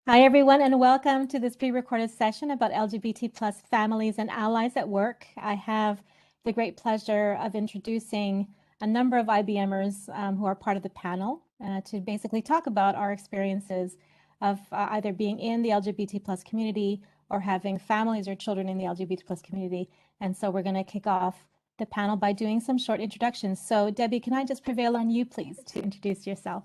Hi, everyone, and welcome to this pre-recorded session about LGBT plus families and allies at work. I have the great pleasure of introducing a number of IBMers who are part of the panel to basically talk about our experiences of either being in the LGBT plus community or having families or children in the LGBT plus community. And so we're going to kick off the panel by doing some short introductions. So Debbie, can I just prevail on you, please, to introduce yourself?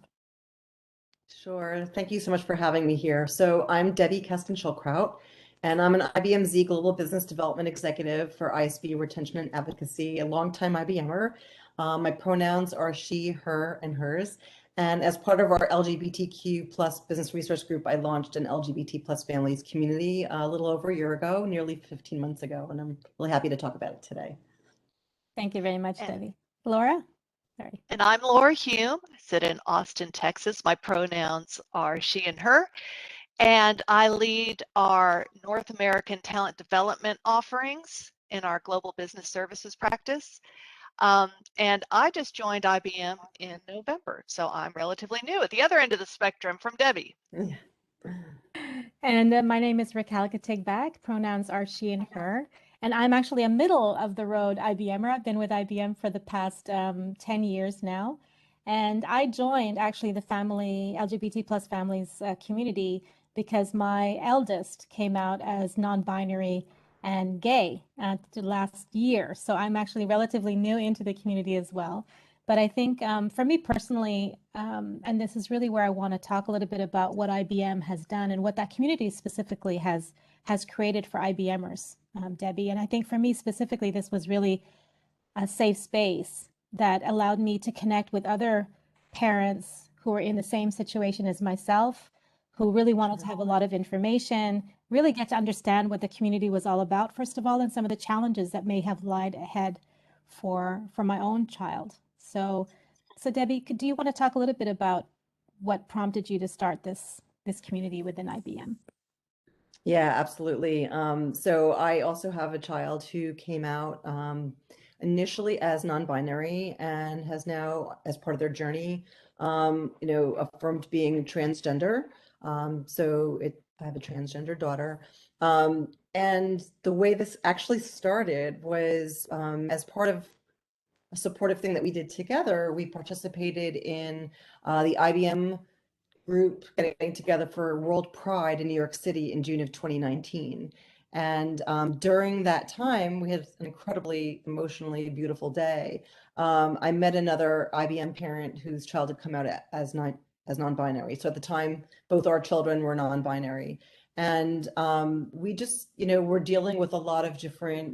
Sure. Thank you so much for having me here. So I'm Debbie Kesten-Schulkraut, and I'm an IBM Z Global Business Development Executive for ISV Retention and Advocacy, a longtime IBMer. My pronouns are she, her, and hers. And as part of our LGBTQ plus business resource group, I launched an LGBT plus families community a little over a year ago, nearly 15 months ago, and I'm really happy to talk about it today. Thank you very much, And, Debbie. Laura? Sorry. and I'm Laura Hume. I sit in Austin, Texas. My pronouns are she and her. And I lead our North American talent development offerings in our global business services practice. And I just joined IBM in November, so I'm relatively new at the other end of the spectrum from Debbie. Yeah. And my name is Raquel Katigbak. Pronouns are she and her. And I'm actually a middle of the road IBMer. I've been with IBM for the past 10 years now. And I joined actually the family, LGBT plus families community because my eldest came out as non-binary and gay the last year. So I'm actually relatively new into the community as well. But I think for me personally, and this is really where I want to talk a little bit about what IBM has done and what that community specifically has created for IBMers, Debbie. And I think for me specifically, this was really a safe space that allowed me to connect with other parents who were in the same situation as myself, who really wanted to have a lot of information, really get to understand what the community was all about, first of all, and some of the challenges that may have lied ahead for my own child. So Debbie, do you want to talk a little bit about what prompted you to start this community within IBM? Yeah, absolutely. So I also have a child who came out initially as non-binary and has now, as part of their journey, affirmed being transgender. I have a transgender daughter. And the way this actually started was as part of a supportive thing that we did together. We participated in the IBM group getting together for World Pride in New York City in June of 2019. And during that time, we had an incredibly emotionally beautiful day. I met another IBM parent whose child had come out as non-binary. So at the time, both our children were non-binary. And we just, we're dealing with a lot of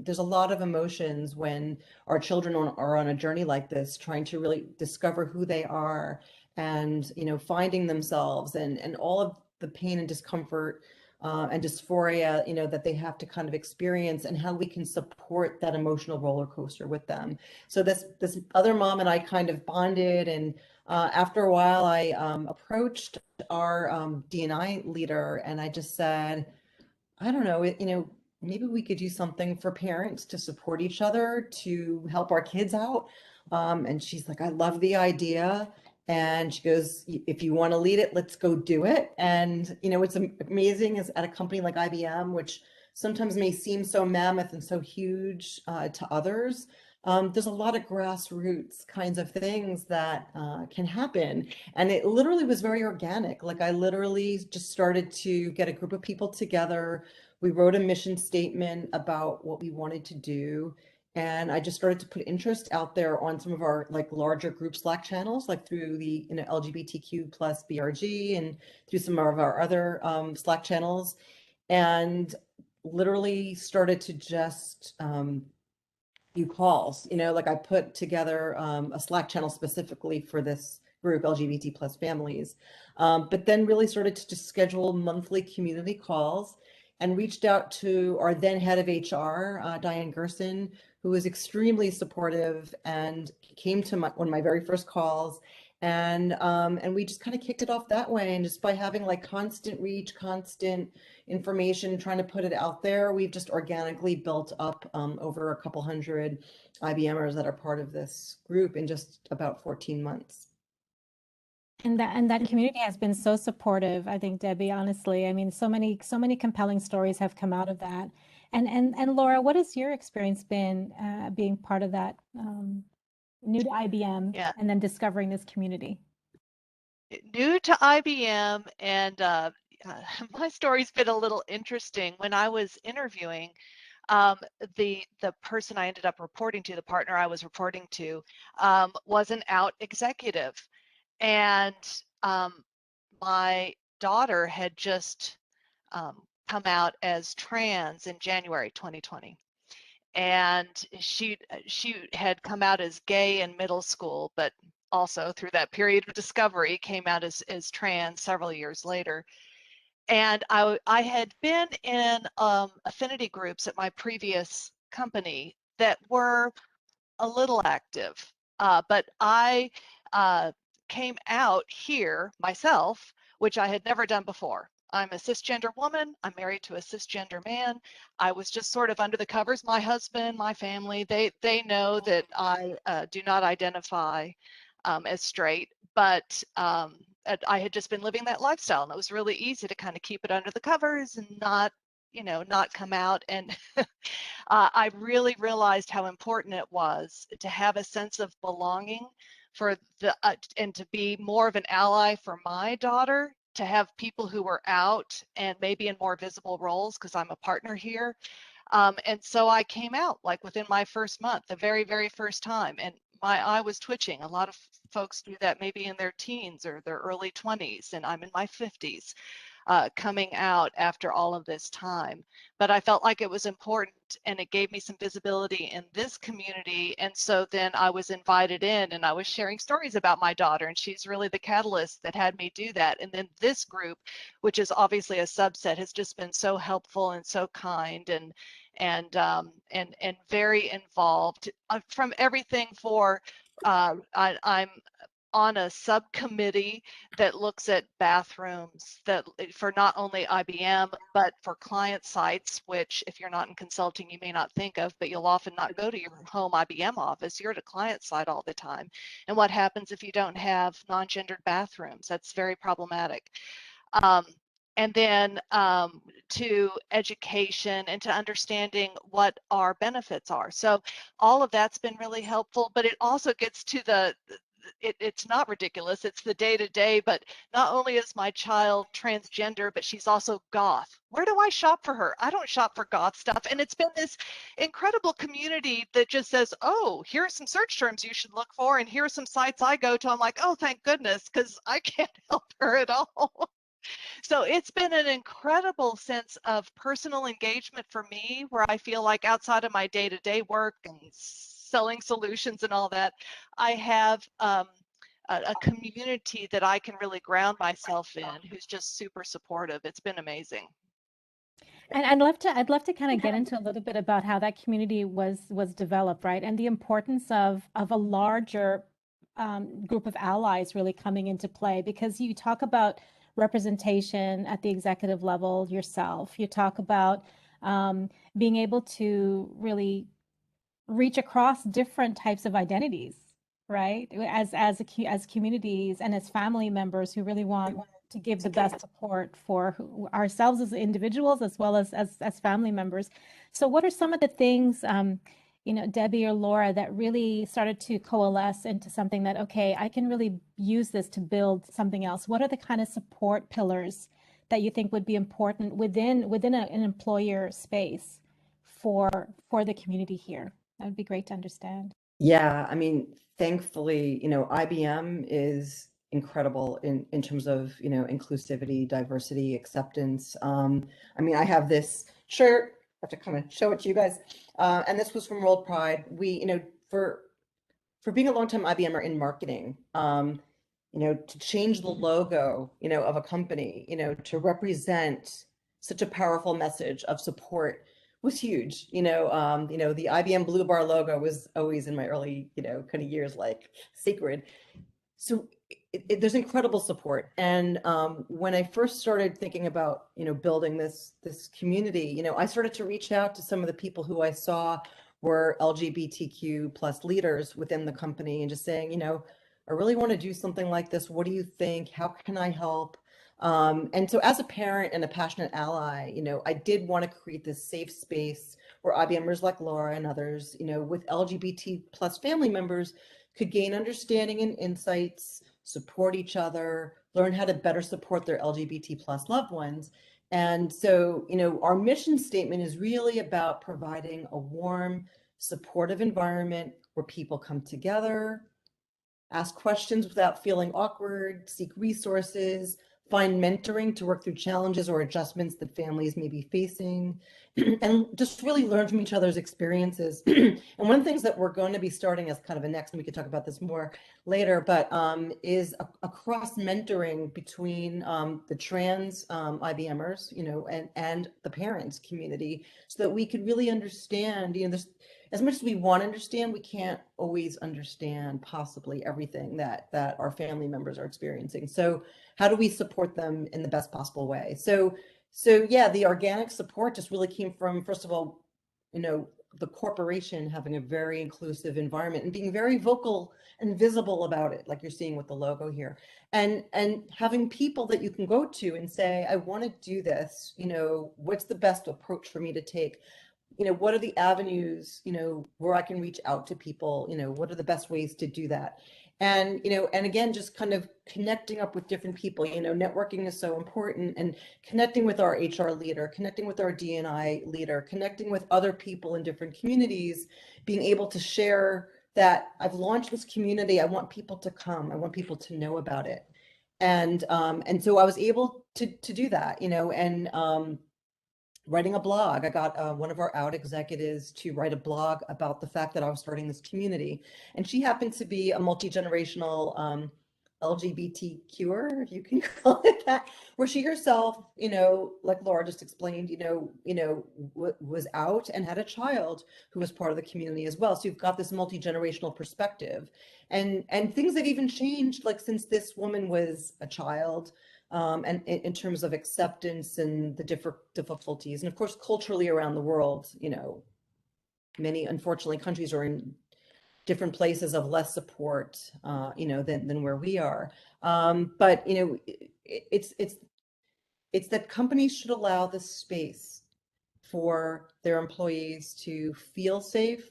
there's a lot of emotions when our children are on a journey like this, trying to really discover who they are and finding themselves and all of the pain and discomfort and dysphoria that they have to kind of experience, and how we can support that emotional roller coaster with them. So this other mom and I kind of bonded, and after a while I approached our D&I leader, and I just said, I don't know, maybe we could do something for parents to support each other, to help our kids out. And she's like, I love the idea. And she goes, if you want to lead it, let's go do it. And, it's amazing as at a company like IBM, which sometimes may seem so mammoth and so huge to others. There's a lot of grassroots kinds of things that can happen. And it literally was very organic. Like I literally just started to get a group of people together. We wrote a mission statement about what we wanted to do. And I just started to put interest out there on some of our like larger group Slack channels, like through the LGBTQ plus BRG and through some of our other Slack channels, and literally started to just few calls. Like I put together a Slack channel specifically for this group, LGBT plus families, but then really started to just schedule monthly community calls and reached out to our then head of HR, Diane Gerson, who was extremely supportive and came to one of my very first calls. And we just kind of kicked it off that way. And just by having like constant reach, constant information, trying to put it out there, we've just organically built up over a couple hundred IBMers that are part of this group in just about 14 months. And that community has been so supportive, I think, Debbie, honestly. I mean, so many compelling stories have come out of that. And Laura, what has your experience been being part of that new to IBM Yeah, and then discovering this community? new to IBM, and my story's been a little interesting. When I was interviewing, um, the person I ended up reporting to, the partner I was reporting to, was an out executive, and my daughter had just come out as trans in January 2020. And she had come out as gay in middle school, but also through that period of discovery came out as trans several years later. And I had been in affinity groups at my previous company that were a little active, but I came out here myself, which I had never done before. I'm a cisgender woman. I'm married to a cisgender man. I was just sort of under the covers. My husband, my family, they know that I do not identify as straight, but I had just been living that lifestyle, and it was really easy to kind of keep it under the covers and not, not come out. And I really realized how important it was to have a sense of belonging for the and to be more of an ally for my daughter, to have people who were out and maybe in more visible roles because I'm a partner here. And so I came out like within my first month, the very, very first time, and my eye was twitching. A lot of folks do that maybe in their teens or their early 20s, and I'm in my 50s coming out after all of this time. But I felt like it was important, and it gave me some visibility in this community. And so then I was invited in, and I was sharing stories about my daughter, and she's really the catalyst that had me do that. And then this group, which is obviously a subset, has just been so helpful and so kind and very involved from everything for I'm on a subcommittee that looks at bathrooms that for not only IBM, but for client sites, which if you're not in consulting, you may not think of, but you'll often not go to your home IBM office. You're at a client site all the time. And what happens if you don't have non-gendered bathrooms? That's very problematic. Um, and then to education and to understanding what our benefits are. So all of that's been really helpful, but it also gets to it's not ridiculous, it's the day-to-day. But not only is my child transgender, but she's also goth. Where do I shop for her? I don't shop for goth stuff. And it's been this incredible community that just says, oh, here are some search terms you should look for, and here are some sites I go to. I'm like, oh, thank goodness, because I can't help her at all. So it's been an incredible sense of personal engagement for me, where I feel like outside of my day-to-day work and selling solutions and all that, I have a community that I can really ground myself in, who's just super supportive. It's been amazing. And I'd love to kind of get into a little bit about how that community was developed, right? And the importance of a larger group of allies really coming into play, because you talk about representation at the executive level yourself. You talk about being able to really reach across different types of identities, right? As communities and as family members who really want to give the best support for ourselves as individuals as well as family members. So what are some of the things, Debbie or Laura, that really started to coalesce into something that, okay, I can really use this to build something else? What are the kind of support pillars that you think would be important within an employer space for the community here? That would be great to understand. Yeah, I mean, thankfully, IBM is incredible in terms of, inclusivity, diversity, acceptance. I mean, I have this shirt, I have to kind of show it to you guys. And this was from World Pride. We, for being a longtime IBMer in marketing, to change the logo, of a company, to represent such a powerful message of support was huge. The IBM Blue Bar logo was always in my early, kind of years like sacred. So there's incredible support. And when I first started thinking about, building this community, I started to reach out to some of the people who I saw were LGBTQ plus leaders within the company and just saying, I really want to do something like this. What do you think? How can I help? And so as a parent and a passionate ally, I did want to create this safe space where IBMers like Laura and others, with LGBT plus family members could gain understanding and insights, support each other, learn how to better support their LGBT plus loved ones. And so, our mission statement is really about providing a warm, supportive environment where people come together, ask questions without feeling awkward, seek resources, find mentoring to work through challenges or adjustments that families may be facing, and just really learn from each other's experiences. And one of the things that we're going to be starting as kind of a next, and we could talk about this more later, but is a cross mentoring between the trans IBMers, and the parents community, so that we could really understand, there's as much as we want to understand, we can't always understand possibly everything that our family members are experiencing. So how do we support them in the best possible way? So yeah, the organic support just really came from, first of all, the corporation having a very inclusive environment and being very vocal and visible about it, like you're seeing with the logo here, and having people that you can go to and say, I want to do this, what's the best approach for me to take? What are the avenues, where I can reach out to people, what are the best ways to do that? And, and again, just kind of connecting up with different people, networking is so important, and connecting with our HR leader, connecting with our D&I leader, connecting with other people in different communities, being able to share that I've launched this community. I want people to come. I want people to know about it. And so I was able to do that, and, writing a blog. I got one of our out executives to write a blog about the fact that I was starting this community. And she happened to be a multi-generational LGBTQer, if you can call it that, where she herself, like Laura just explained, was out and had a child who was part of the community as well. So you've got this multi-generational perspective, and things have even changed, like since this woman was a child, and in terms of acceptance and the different difficulties. And of course, culturally around the world, many, unfortunately, countries are in different places of less support, than where we are. But, it's that companies should allow the space for their employees to feel safe,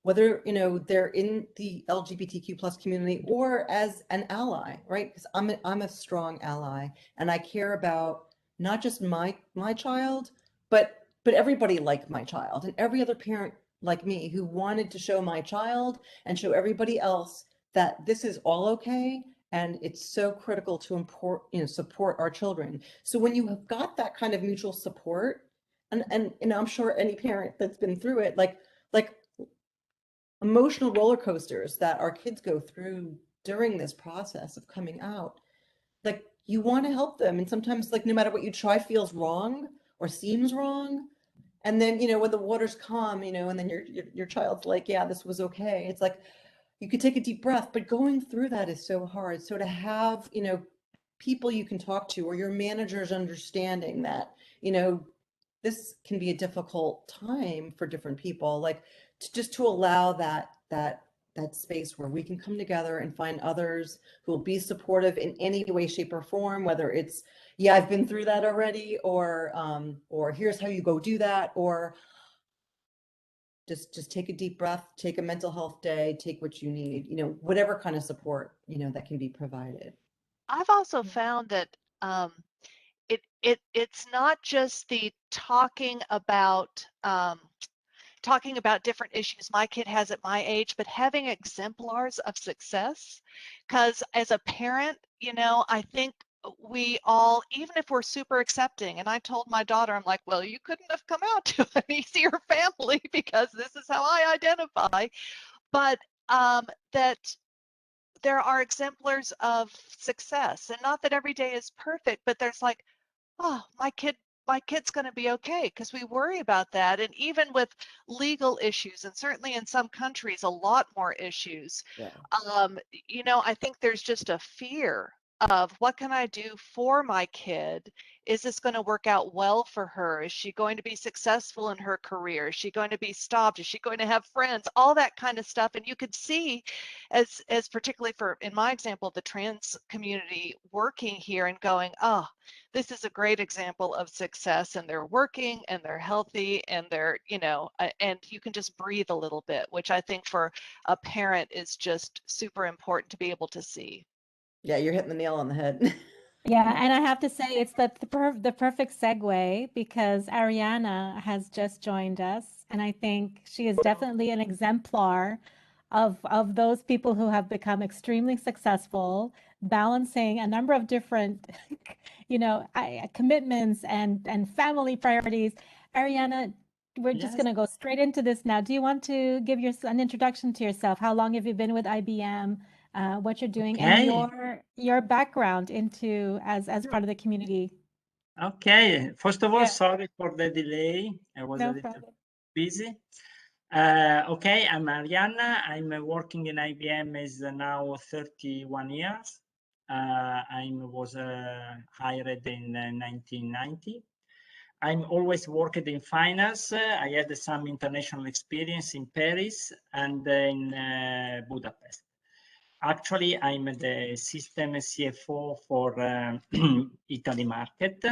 whether they're in the LGBTQ plus community or as an ally, right? Because I'm a strong ally, and I care about not just my child, but everybody like my child, and every other parent like me who wanted to show my child and show everybody else that this is all okay, and it's so critical to support our children. So when you have got that kind of mutual support, and I'm sure any parent that's been through it, like emotional roller coasters that our kids go through during this process of coming out, like you want to help them, and sometimes, like, no matter what you try feels wrong or seems wrong. And then, when the waters calm, and then your child's like, yeah, this was okay, it's like you could take a deep breath. But going through that is so hard. So to have, people you can talk to, or your managers understanding that, this can be a difficult time for different people, like to allow that space where we can come together and find others who will be supportive in any way, shape, or form, whether it's, yeah, I've been through that already, or here's how you go do that, or just take a deep breath, take a mental health day, take what you need, whatever kind of support, that can be provided. I've also found that it's not just the talking about different issues my kid has at my age, but having exemplars of success. Because as a parent, I think we all, even if we're super accepting, and I told my daughter, I'm like, well, you couldn't have come out to an easier family because this is how I identify. But that there are exemplars of success, and not that every day is perfect, but there's like, oh, my kid's going to be okay, because we worry about that. And even with legal issues, and certainly in some countries a lot more issues, Yeah. I think there's just a fear of what can I do for my kid? Is this going to work out well for her? Is she going to be successful in her career? Is she going to be stopped? Is she going to have friends? All that kind of stuff. And you could see, as particularly for, in my example, the trans community working here and going, oh, this is a great example of success, and they're working and they're healthy and they're, you know, and you can just breathe a little bit, which I think for a parent is just super important to be able to see. Yeah, you're hitting the nail on the head. Yeah, and I have to say it's the perfect segue because Ariana has just joined us, and I think she is definitely an exemplar of those people who have become extremely successful, balancing a number of different, commitments and family priorities. Ariana, we're just Yes, going to go straight into this now. Do you want to give an introduction to yourself? How long have you been with IBM? What you're doing and okay. your background into as part of the community. Okay. First of all, Yeah, sorry for the delay. I was a no little problem. busy. Okay, I'm Arianna. I'm working in IBM is now 31 years. I was hired in 1990. I'm always worked in finance. I had some international experience in Paris and in Budapest. Actually, I'm the system CFO for Italy market.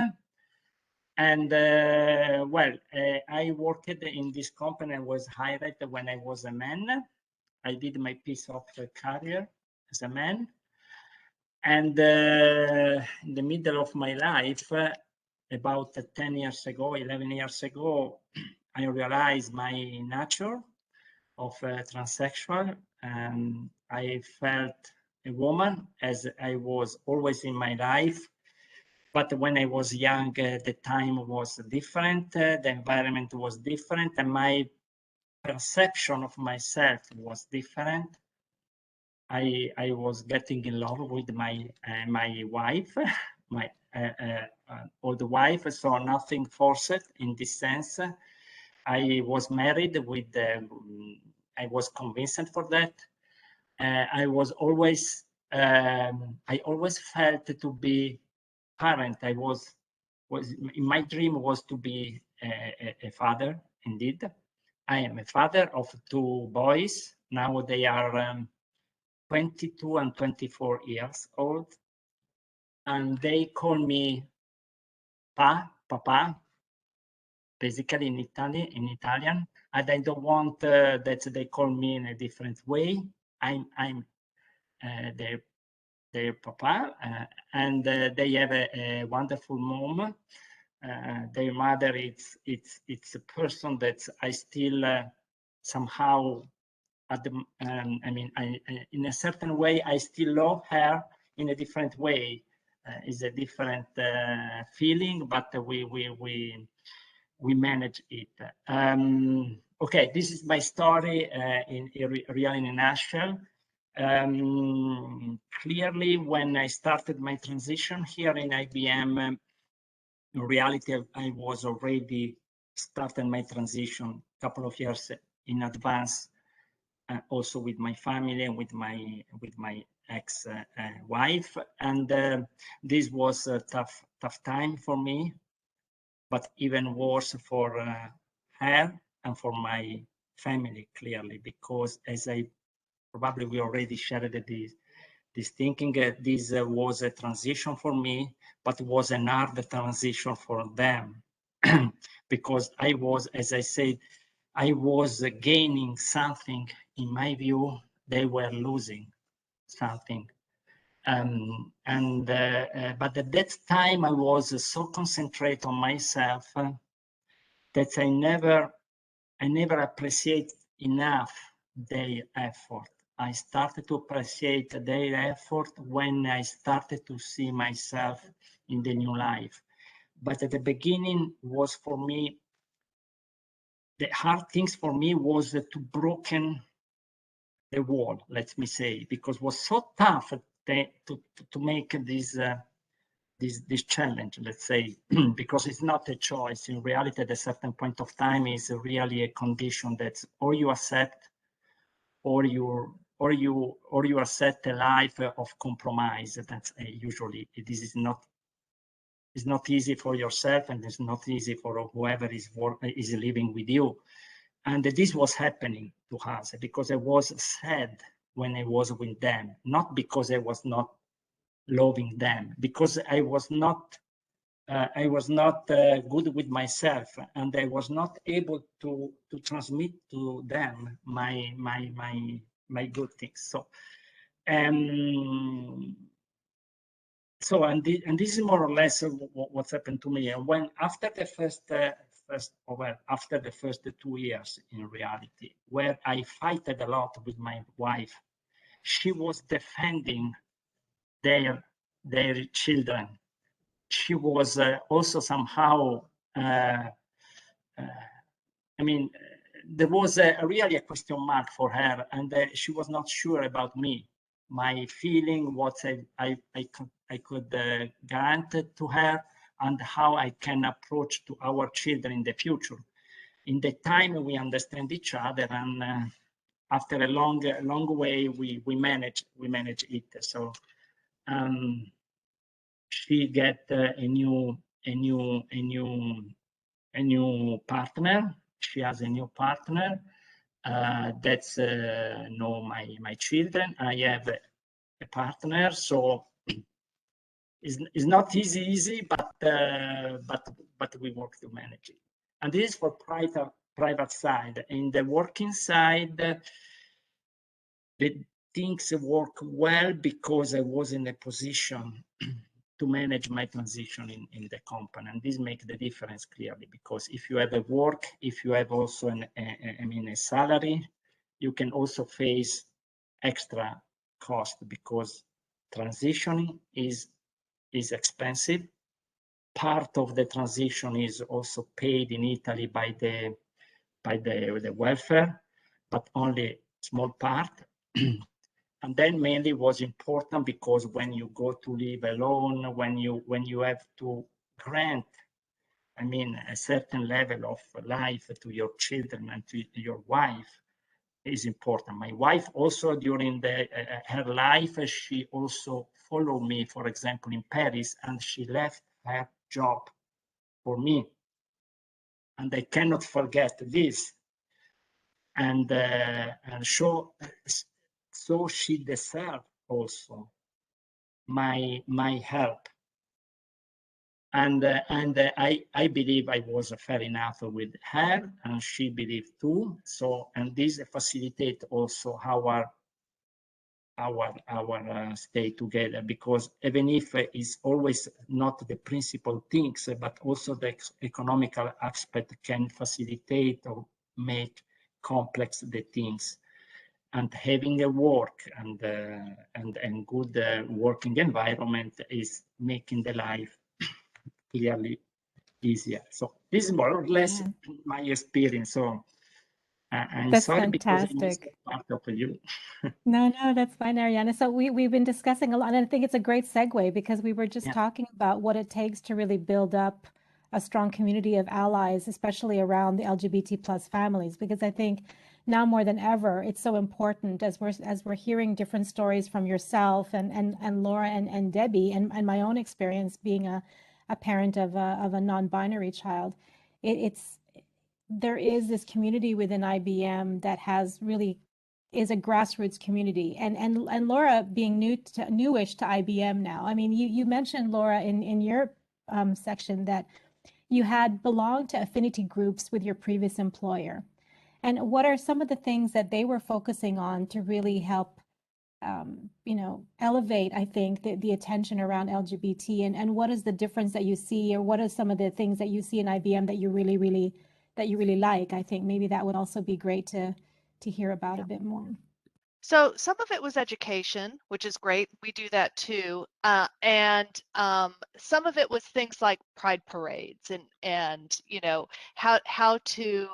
And I worked in this company. I was hired when I was a man. I did my piece of career as a man. And in the middle of my life, about 10 years ago, 11 years ago, I realized my nature of transsexual. And I felt a woman as I was always in my life. But when I was young, the time was different, the environment was different, and my perception of myself was different. I was getting in love with my wife, my old wife, so nothing forced in this sense. I was married with, I was convinced for that. I always felt to be parent. Was in my dream was to be a father. Indeed, I am a father of two boys. Now they are 22 and 24 years old, and they call me papa, basically in Italian. And I don't want that they call me in a different way. I'm their papa, and they have a wonderful mom. Their mother, it's a person that I still somehow at the in a certain way I still love her. In a different way, is a different feeling, but we manage it. Okay, this is my story really in a nutshell. Clearly, when I started my transition here in IBM, in reality, I was already starting my transition a couple of years in advance, also with my family and with my ex-wife, and this was a tough time for me, but even worse for her and for my family, clearly, because as I probably we already shared this thinking, this was a transition for me, but it was an hard transition for them because I was, as I said, I was gaining something. In my view, they were losing something. But at that time, I was so concentrated on myself that I never appreciate enough their effort. I started to appreciate their effort when I started to see myself in the new life. But at the beginning was for me, the hard things for me was to broken the wall, let me say, because it was so tough to make this challenge, let's say, because it's not a choice. In reality, at a certain point of time, is really a condition that or you accept or you accept a life of compromise. That's usually this is not. It's not easy for yourself, and it's not easy for whoever is living with you. And this was happening to us because I was sad when I was with them, not because I was not loving them, because I was not good with myself, and I was not able to transmit to them my good things. So, and this is more or less what's happened to me. And when after the after the first 2 years, in reality, where I fighted a lot with my wife, she was defending their children. She was also somehow, I mean, there was really a question mark for her, and she was not sure about me, my feeling, what I could grant to her, and how I can approach to our children in the future. In the time we understand each other, and after a long way, we manage it. So she get a new partner. She has a new partner. That's know my children. I have a partner, so it's not easy, but we work to manage it. And this is for private side. In the working side, the things work well because I was in a position to manage my transition in the company, and this makes the difference clearly. Because if you have a work, if you have also a salary, you can also face extra cost, because transitioning is expensive. Part of the transition is also paid in Italy by the welfare, but only small part. And then mainly was important because when you go to live alone, when you have to grant, a certain level of life to your children and to your wife, is important. My wife also, during her life, she also followed me, for example, in Paris, and she left her job for me. And I cannot forget this. And so she deserved also my help. And I believe I was fair enough with her, and she believed too. So, and this facilitate also our stay together, because even if it's always not the principal things, but also the economical aspect can facilitate or make complex the things. And having a work and good working environment is making the life clearly easier. So this is more or less my experience. So I'm That's sorry because I missed fantastic. part of you. No, that's fine, Ariana. So we've been discussing a lot, and I think it's a great segue because we were just Yeah. talking about what it takes to really build up a strong community of allies, especially around the LGBT plus families, because I think now more than ever, it's so important as we're hearing different stories from yourself and Laura and Debbie and my own experience being a parent of a non-binary child. It's there is this community within IBM that has really is a grassroots community, and Laura being newish to IBM now. I mean, you mentioned, Laura, in your section that you had belonged to affinity groups with your previous employer. And what are some of the things that they were focusing on to really help elevate, I think, the attention around LGBT, and what is the difference that you see, or what are some of the things that you see in IBM that you really like? I think maybe that would also be great to hear about a bit more. So some of it was education, which is great. We do that too. And some of it was things like pride parades and how to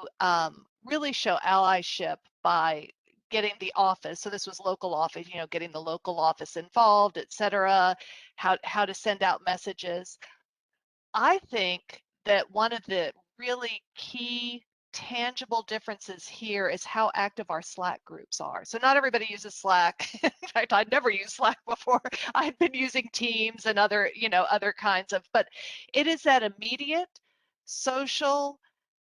really show allyship by getting the office. So this was local office, getting the local office involved, et cetera, how to send out messages. I think that one of the really key tangible differences here is how active our Slack groups are. So not everybody uses Slack. In fact, I'd never used Slack before. I've been using Teams and other, other kinds of, but it is that immediate social,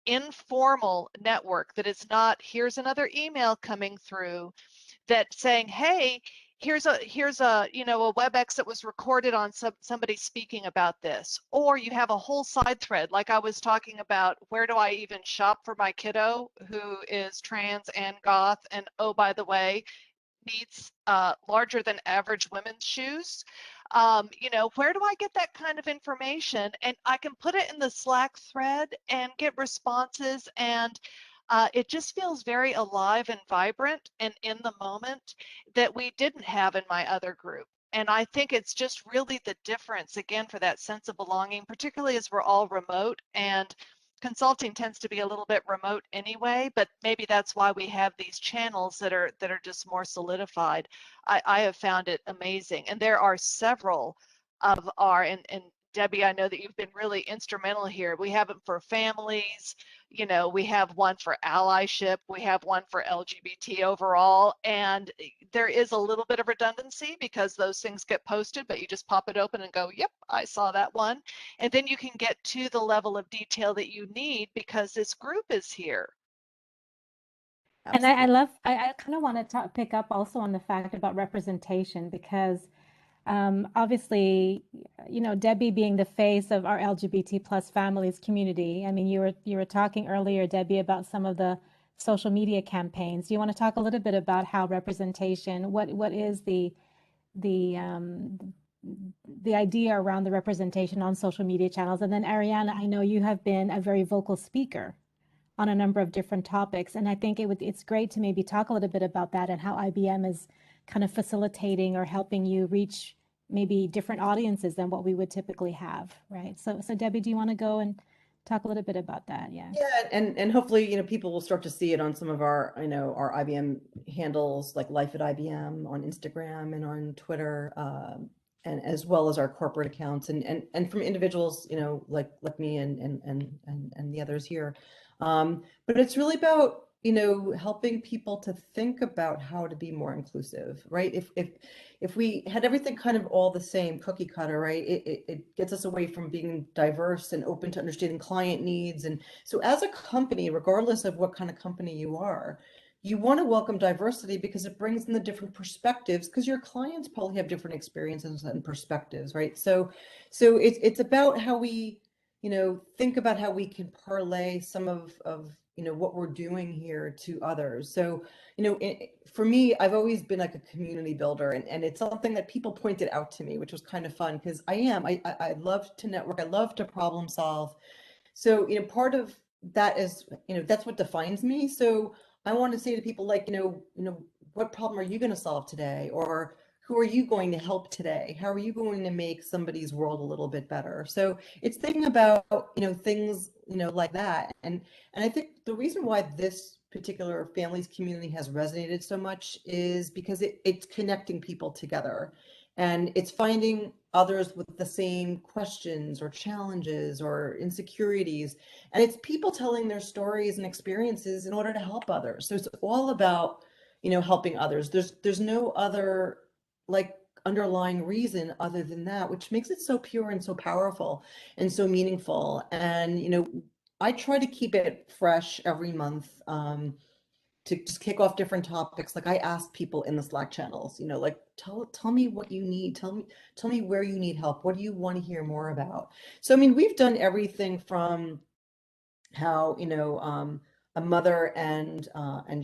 informal network that is not, here's another email coming through that saying, hey, here's a a WebEx that was recorded on somebody speaking about this, or you have a whole side thread like I was talking about, where do I even shop for my kiddo who is trans and goth, and oh, by the way, needs larger than average women's shoes. Where do I get that kind of information? And I can put it in the Slack thread and get responses, and it just feels very alive and vibrant and in the moment that we didn't have in my other group. And I think it's just really the difference, again, for that sense of belonging, particularly as we're all remote, and consulting tends to be a little bit remote anyway, but maybe that's why we have these channels that are just more solidified. I have found it amazing. And there are several of our, and Debbie, I know that you've been really instrumental here. We have them for families, we have one for allyship, we have one for LGBT overall, and there is a little bit of redundancy because those things get posted, but you just pop it open and go, yep, I saw that one. And then you can get to the level of detail that you need because this group is here. And I love, I kind of want to pick up also on the fact about representation, because obviously, Debbie being the face of our LGBT plus families community. I mean, you were talking earlier, Debbie, about some of the social media campaigns. Do you want to talk a little bit about how representation, what is the idea around the representation on social media channels? And then Ariana, I know you have been a very vocal speaker on a number of different topics, and I think it's great to maybe talk a little bit about that and how IBM is kind of facilitating or helping you reach maybe different audiences than what we would typically have, right? So Debbie, do you want to go and talk a little bit about that? Yeah. Yeah, and hopefully, people will start to see it on some of our, our IBM handles, like Life at IBM on Instagram and on Twitter, and as well as our corporate accounts, and from individuals, like me and the others here. But it's really about, helping people to think about how to be more inclusive, right? If we had everything kind of all the same cookie cutter, right, it gets us away from being diverse and open to understanding client needs. And so as a company, regardless of what kind of company you are, you want to welcome diversity because it brings in the different perspectives, because your clients probably have different experiences and perspectives, right? So it's about how we, think about how we can parlay some of what we're doing here to others. So, for me, I've always been like a community builder, and it's something that people pointed out to me, which was kind of fun, because I love to network. I love to problem solve. So, part of that is, that's what defines me. So I want to say to people, like, what problem are you going to solve today? Or who are you going to help today? How are you going to make somebody's world a little bit better? So it's thinking about, things, like that. And I think the reason why this particular families community has resonated so much is because it's connecting people together, and it's finding others with the same questions or challenges or insecurities. And it's people telling their stories and experiences in order to help others. So it's all about, helping others. There's no other like underlying reason other than that, which makes it so pure and so powerful and so meaningful. And, I try to keep it fresh every month, to just kick off different topics. Like I ask people in the Slack channels, like tell me what you need. Tell me where you need help. What do you want to hear more about? So, I mean, we've done everything from how, a mother and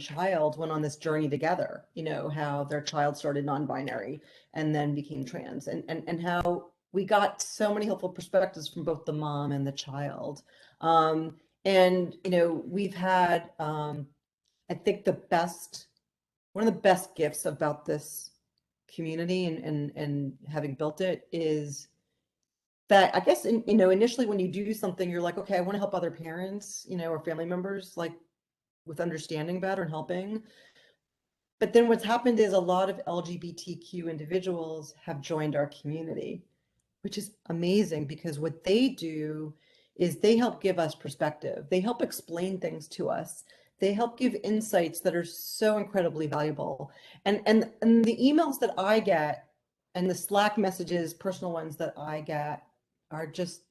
child went on this journey together, how their child started non-binary and then became trans, and how we got so many helpful perspectives from both the mom and the child. And, we've had, I think one of the best gifts about this community and having built it is that, I guess, initially when you do something, you're like, okay, I want to help other parents, or family members, like with understanding better and helping. But then what's happened is a lot of LGBTQ individuals have joined our community, which is amazing, because what they do is they help give us perspective. They help explain things to us. They help give insights that are so incredibly valuable. And the emails that I get and the Slack messages, personal ones that I get are just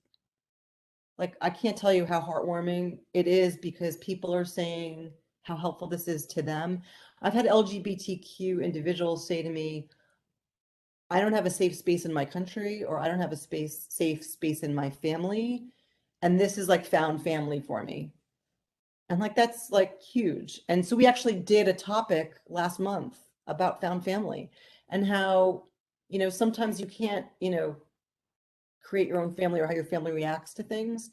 like, I can't tell you how heartwarming it is because people are saying how helpful this is to them. I've had LGBTQ individuals say to me, I don't have a safe space in my country, or I don't have a safe space in my family. And this is like found family for me. And like, that's like huge. And so we actually did a topic last month about found family and how, sometimes you can't, create your own family or how your family reacts to things,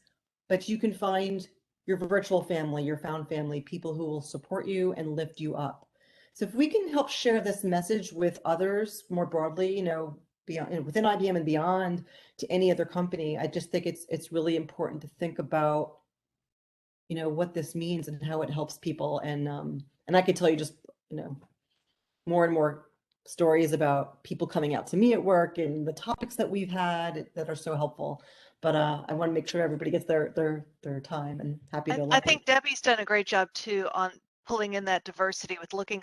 but you can find your virtual family, your found family, people who will support you and lift you up. So if we can help share this message with others more broadly, beyond, within IBM and beyond to any other company, I just think it's really important to think about, what this means and how it helps people. And I could tell you just, more and more stories about people coming out to me at work and the topics that we've had that are so helpful. But I want to make sure everybody gets their time, and happy to I think Debbie's done a great job too on pulling in that diversity with looking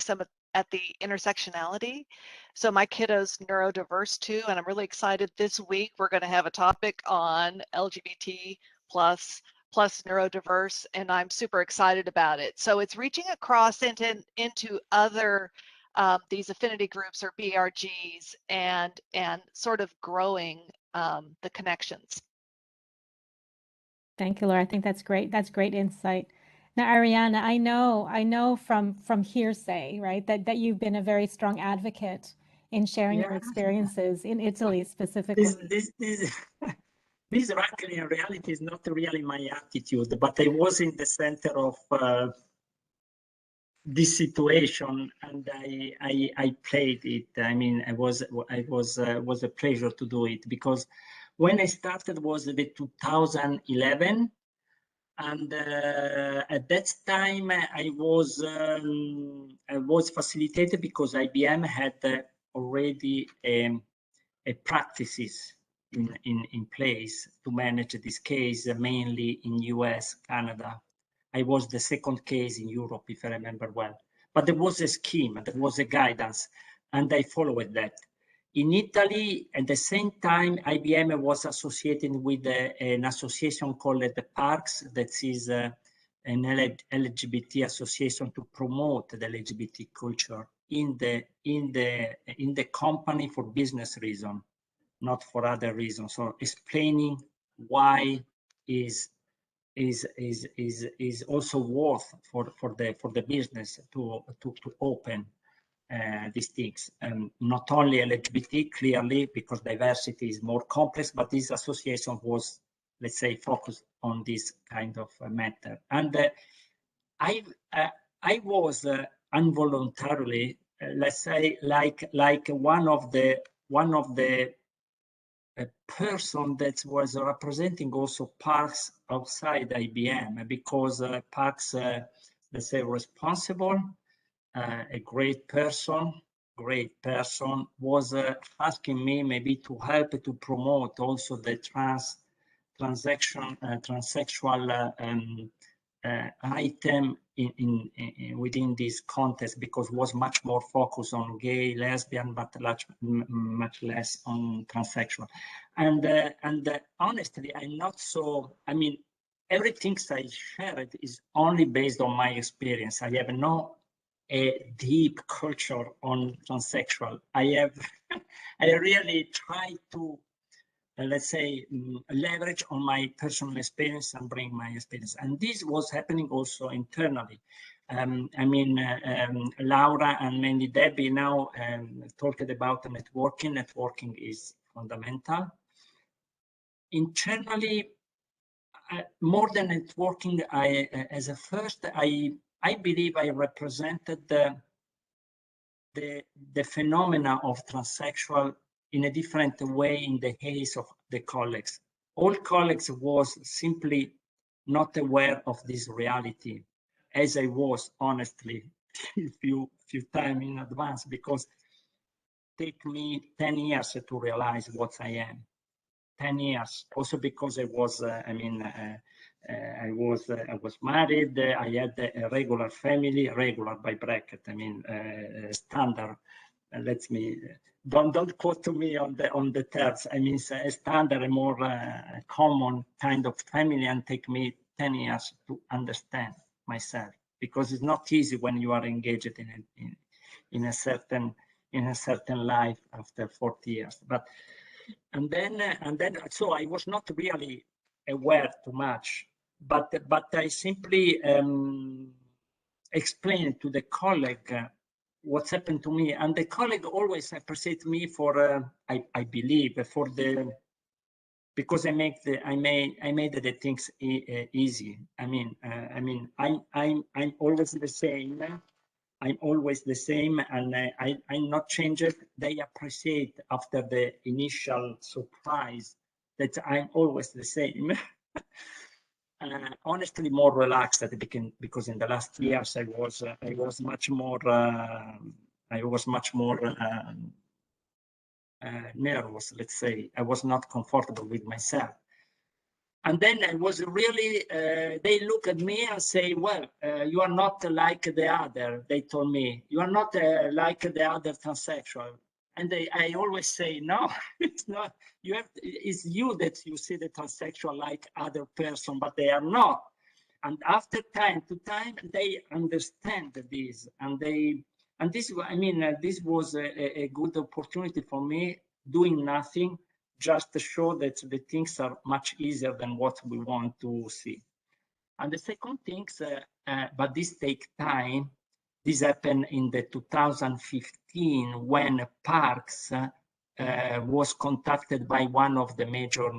at the intersectionality. So my kiddo's neurodiverse too, and I'm really excited. This week we're going to have a topic on LGBT plus neurodiverse, and I'm super excited about it. So it's reaching across into other these affinity groups or BRGs and sort of growing the connections. Thank you, Laura. I think that's great. That's great insight. Now, Arianna, I know from hearsay, right, that you've been a very strong advocate in sharing your experiences in Italy specifically. This actually in reality is not really my attitude, but I was in the center of this situation, and I played it. I mean, it was a pleasure to do it, because when I started was the 2011, and at that time I was facilitated because IBM had already a practices in place to manage this case, mainly in US, Canada. I was the second case in Europe, if I remember well. But there was a scheme, there was a guidance, and I followed that. In Italy, at the same time, IBM was associated with an association called the Parks, that is an LGBT association to promote the LGBT culture in the company for business reason, not for other reasons. So explaining why is also worth for the business to open these things. Not only LGBT, clearly, because diversity is more complex, but this association was, let's say, focused on this kind of matter. And I was involuntarily, let's say, like one of the person that was representing also Parks outside IBM, because Parks, let's say, responsible, a great person, was asking me maybe to help to promote also the transsexual item within this context, because it was much more focused on gay, lesbian, but much less on transsexual. And honestly, I'm not so. I mean, everything I shared is only based on my experience. I have no a deep culture on transsexual. I really try to, let's say, leverage on my personal experience and bring my experience. And this was happening also internally. I mean, Laura and mainly Debbie now talked about networking. Networking is fundamental. Internally, more than networking, as a first, I believe I represented the phenomena of transsexual in a different way in the case of the colleagues. All colleagues was simply not aware of this reality, as I was, honestly, a few times in advance, because it took me 10 years to realize what I am. 10 years, also because I was, I was married. I had a regular family, regular by bracket. I mean, standard. Let me don't quote me on the terms. I mean, a standard, a more common kind of family, and take me 10 years to understand myself, because it's not easy when you are engaged in a certain life after 40 years. But and then so I was not really aware too much, but I simply explained to the colleague what's happened to me, and the colleague always appreciate me for I believe for the, because I made the things easy. I'm always the same. I'm always the same, and I'm not changed. They appreciate after the initial surprise that I'm always the same. Honestly, more relaxed at the beginning, because in the last years I was much more nervous. Let's say I was not comfortable with myself. And then I was really, they look at me and say, well, you are not like the other. They told me, you are not like the other transsexual. And I always say, no, it's not. It's you that you see the transsexual like other person, but they are not. And after time to time, they understand this. And this, this was a good opportunity for me, doing nothing, just to show that the things are much easier than what we want to see. And the second thing, but this takes time. This happened in the 2015 when Parks was contacted by one of the major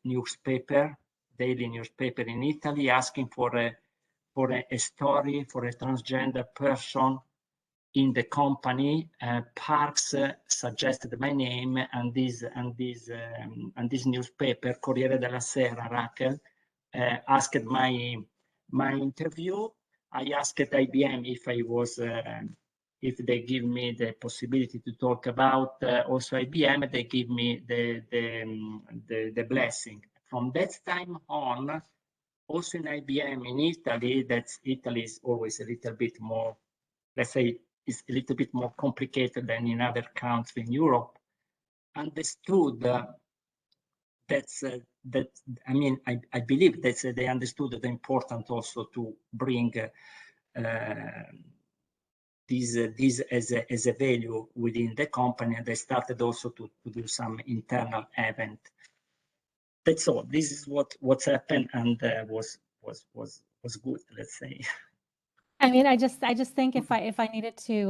newspaper, daily newspaper in Italy, asking for a story for a transgender person in the company. Parks suggested my name, and this newspaper, Corriere della Sera, Raquel, asked my interview. I asked IBM if I was if they give me the possibility to talk about also IBM. They give me the blessing. From that time on, also in IBM in Italy, Italy is always a little bit more, let's say, is a little bit more complicated than in other countries in Europe, understood that I believe that they understood the importance also to bring this as a value within the company, and they started also to do some internal event. That's all. This is what's happened, and was good, let's say. I mean, I just think if I needed to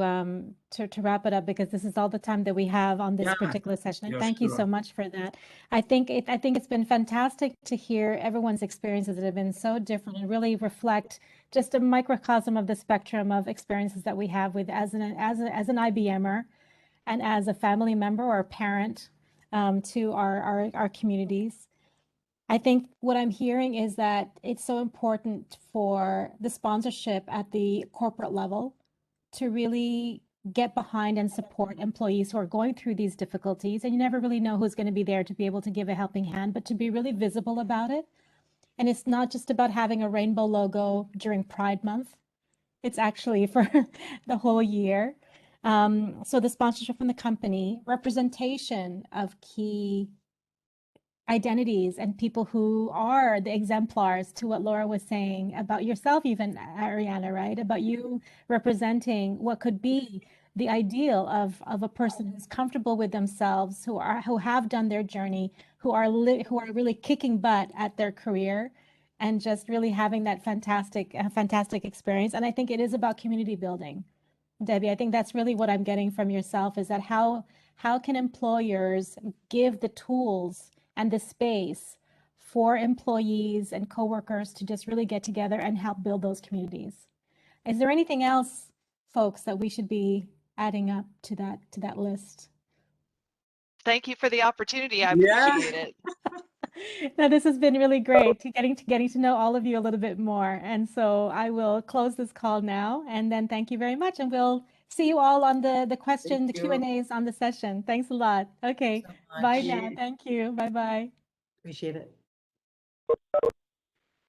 wrap it up, because this is all the time that we have on this particular session, and thank you so much for that. I think it's been fantastic to hear everyone's experiences that have been so different and really reflect just a microcosm of the spectrum of experiences that we have with as an IBMer and as a family member or a parent to our communities. I think what I'm hearing is that it's so important for the sponsorship at the corporate level to really get behind and support employees who are going through these difficulties. And you never really know who's going to be there to be able to give a helping hand, but to be really visible about it. And it's not just about having a rainbow logo during Pride Month. It's actually for the whole year. So the sponsorship from the company, representation of key identities and people who are the exemplars to what Laura was saying about yourself, even Arianna, right? About you representing what could be the ideal of a person who's comfortable with themselves, who have done their journey, who are really kicking butt at their career, and just really having that fantastic experience. And I think it is about community building. Debbie, I think that's really what I'm getting from yourself, is that how can employers give the tools and the space for employees and coworkers to just really get together and help build those communities. Is there anything else, folks, that we should be adding up to that list? Thank you for the opportunity. I appreciate it. No, this has been really great, getting to know all of you a little bit more. And so I will close this call now, and then thank you very much. And we'll see you all on the Q&As on the session. Thanks a lot. Okay. Bye now. Thank you. Bye-bye. Appreciate it.